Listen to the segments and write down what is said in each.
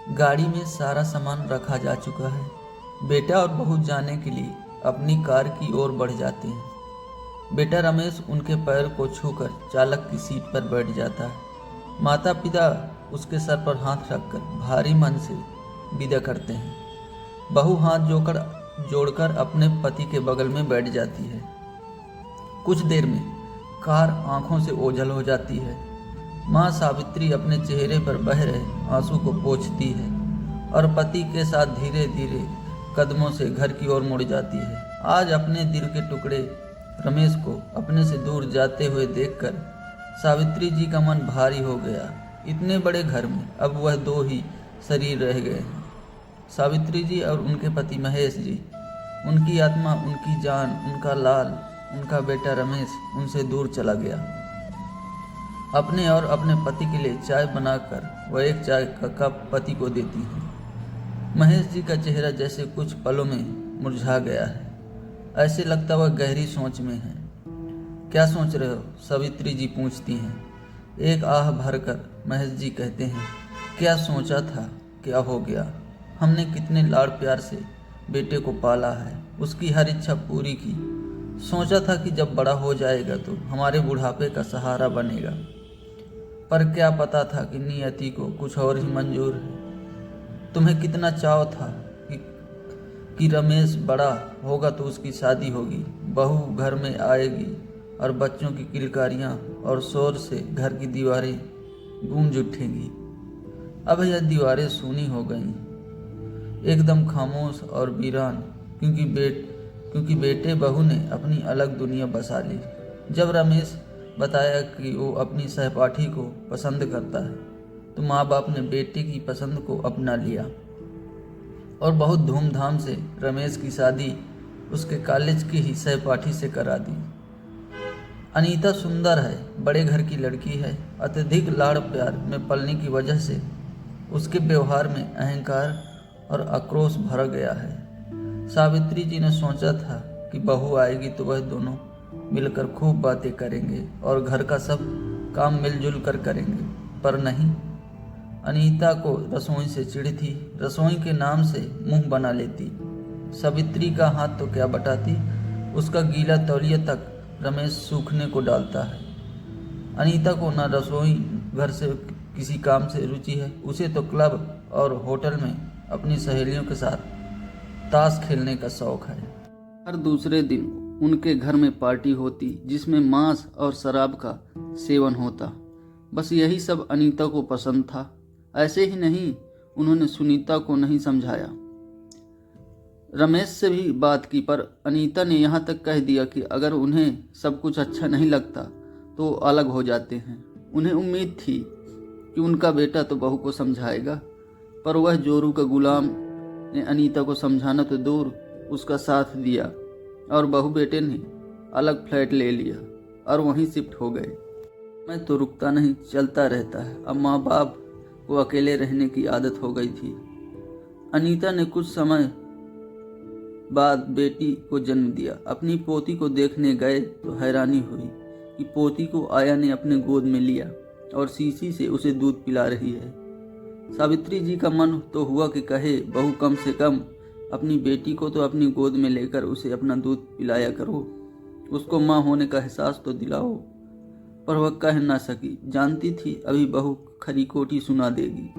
गाड़ी में सारा सामान रखा जा चुका है। बेटा और बहू जाने के लिए अपनी कार की ओर बढ़ जाते हैं। बेटा रमेश उनके पैर को छूकर चालक की सीट पर बैठ जाता है। माता पिता उसके सर पर हाथ रखकर भारी मन से विदा करते हैं। बहू हाथ जोड़कर अपने पति के बगल में बैठ जाती है। कुछ देर में कार आंखों से ओझल हो जाती है। माँ सावित्री अपने चेहरे पर बह रहे आंसू को पोंछती है और पति के साथ धीरे धीरे कदमों से घर की ओर मुड़ जाती है। आज अपने दिल के टुकड़े रमेश को अपने से दूर जाते हुए देखकर सावित्री जी का मन भारी हो गया। इतने बड़े घर में अब वह दो ही शरीर रह गए हैं, सावित्री जी और उनके पति महेश जी। उनकी आत्मा, उनकी जान, उनका लाल, उनका बेटा रमेश उनसे दूर चला गया। अपने और अपने पति के लिए चाय बनाकर वह एक चाय का कप पति को देती है। महेश जी का चेहरा जैसे कुछ पलों में मुरझा गया है। ऐसे लगता वह गहरी सोच में है। क्या सोच रहे हो? सावित्री जी पूछती हैं। एक आह भरकर महेश जी कहते हैं, क्या सोचा था, क्या हो गया। हमने कितने लाड़ प्यार से बेटे को पाला है, उसकी हर इच्छा पूरी की। सोचा था कि जब बड़ा हो जाएगा तो हमारे बुढ़ापे का सहारा बनेगा, पर क्या पता था कि नियति को कुछ और ही मंजूर है। तुम्हें कितना चाव था कि रमेश बड़ा होगा तो उसकी शादी होगी, बहू घर में आएगी और बच्चों की किलकारियाँ और शोर से घर की दीवारें गूंज उठेंगी। अब यह दीवारें सूनी हो गईं, एकदम खामोश और वीरान, क्योंकि बेटे बहू ने अपनी अलग दुनिया बसा ली। जब रमेश बताया कि वो अपनी सहपाठी को पसंद करता है तो माँ बाप ने बेटे की पसंद को अपना लिया और बहुत धूमधाम से रमेश की शादी उसके कॉलेज की ही सहपाठी से करा दी। अनीता सुंदर है, बड़े घर की लड़की है। अत्यधिक लाड़ प्यार में पलने की वजह से उसके व्यवहार में अहंकार और आक्रोश भर गया है। सावित्री जी ने सोचा था कि बहू आएगी तो वह दोनों मिलकर खूब बातें करेंगे और घर का सब काम मिलजुल कर करेंगे, पर नहीं। अनीता को रसोई से चिढ़ थी। रसोई के नाम से मुंह बना लेती। सावित्री का हाथ तो क्या बटाती, उसका गीला तौलिया तक रमेश सूखने को डालता है। अनीता को न रसोई घर से किसी काम से रुचि है, उसे तो क्लब और होटल में अपनी सहेलियों के साथ ताश खेलने का शौक है। हर दूसरे दिन उनके घर में पार्टी होती जिसमें मांस और शराब का सेवन होता। बस यही सब अनीता को पसंद था। ऐसे ही नहीं, उन्होंने सुनीता को नहीं समझाया। रमेश से भी बात की, पर अनीता ने यहाँ तक कह दिया कि अगर उन्हें सब कुछ अच्छा नहीं लगता तो अलग हो जाते हैं। उन्हें उम्मीद थी कि उनका बेटा तो बहू को समझाएगा, पर वह जोरू का गुलाम ने अनीता को समझाना तो दूर, उसका साथ दिया और बहू बेटे ने अलग फ्लैट ले लिया और वहीं शिफ्ट हो गए। मैं तो रुकता नहीं, चलता रहता है। अब माँ बाप को अकेले रहने की आदत हो गई थी। अनीता ने कुछ समय बाद बेटी को जन्म दिया। अपनी पोती को देखने गए तो हैरानी हुई कि पोती को आया ने अपने गोद में लिया और शीशी से उसे दूध पिला रही है। सावित्री जी का मन तो हुआ कि कहे, बहू कम से कम अपनी बेटी को तो अपनी गोद में लेकर उसे अपना दूध पिलाया करो, उसको माँ होने का एहसास तो दिलाओ, पर वह कह ना सकी। जानती थी अभी बहू खरी कोठी सुना देगी।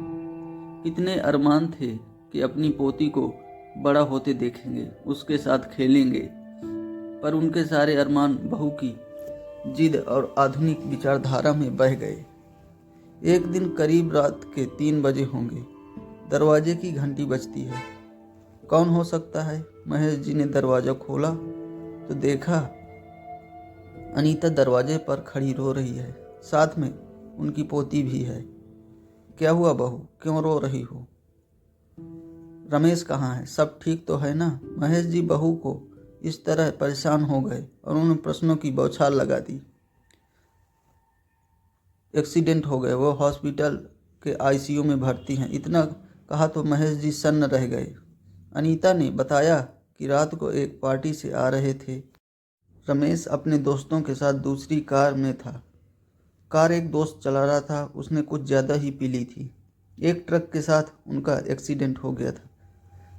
कितने अरमान थे कि अपनी पोती को बड़ा होते देखेंगे, उसके साथ खेलेंगे, पर उनके सारे अरमान बहू की जिद और आधुनिक विचारधारा में बह गए। एक दिन करीब रात के 3 बजे होंगे, दरवाजे की घंटी बजती है। कौन हो सकता है? महेश जी ने दरवाज़ा खोला तो देखा अनीता दरवाजे पर खड़ी रो रही है, साथ में उनकी पोती भी है। क्या हुआ बहू, क्यों रो रही हो? रमेश कहाँ है? सब ठीक तो है ना? महेश जी बहू को इस तरह परेशान हो गए और उन्होंने प्रश्नों की बौछार लगा दी। एक्सीडेंट हो गए, वो हॉस्पिटल के आईसीयू में भर्ती हैं। इतना कहा तो महेश जी सन्न रह गए। अनीता ने बताया कि रात को एक पार्टी से आ रहे थे। रमेश अपने दोस्तों के साथ दूसरी कार में था। कार एक दोस्त चला रहा था, उसने कुछ ज़्यादा ही पी ली थी। एक ट्रक के साथ उनका एक्सीडेंट हो गया था।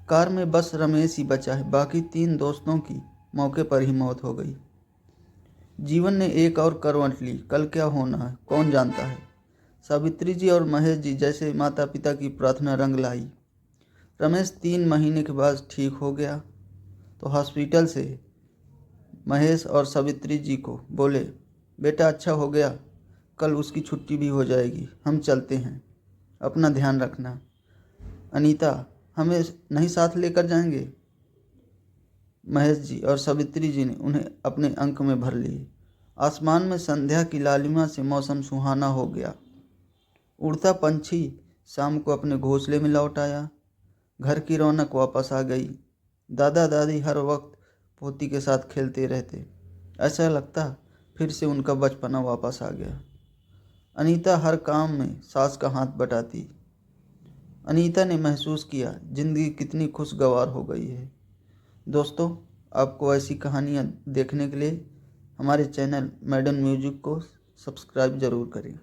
कार में बस रमेश ही बचा है, बाकी 3 दोस्तों की मौके पर ही मौत हो गई। जीवन ने एक और करवट ली, कल क्या होना है कौन जानता है। सावित्री जी और महेश जी जैसे माता पिता की प्रार्थना रंग लाई। रमेश 3 महीने के बाद ठीक हो गया तो हॉस्पिटल से महेश और सावित्री जी को बोले, बेटा अच्छा हो गया, कल उसकी छुट्टी भी हो जाएगी, हम चलते हैं, अपना ध्यान रखना। अनीता हमें नहीं साथ लेकर जाएंगे? महेश जी और सावित्री जी ने उन्हें अपने अंक में भर लिए। आसमान में संध्या की लालिमा से मौसम सुहाना हो गया। उड़ता पंछी शाम को अपने घोंसले में लौट आया। घर की रौनक वापस आ गई। दादा दादी हर वक्त पोती के साथ खेलते रहते, ऐसा लगता फिर से उनका बचपना वापस आ गया। अनीता हर काम में सास का हाथ बटाती। अनीता ने महसूस किया जिंदगी कितनी खुशगवार हो गई है। दोस्तों, आपको ऐसी कहानियाँ देखने के लिए हमारे चैनल मैडर्न म्यूजिक को सब्सक्राइब ज़रूर करें।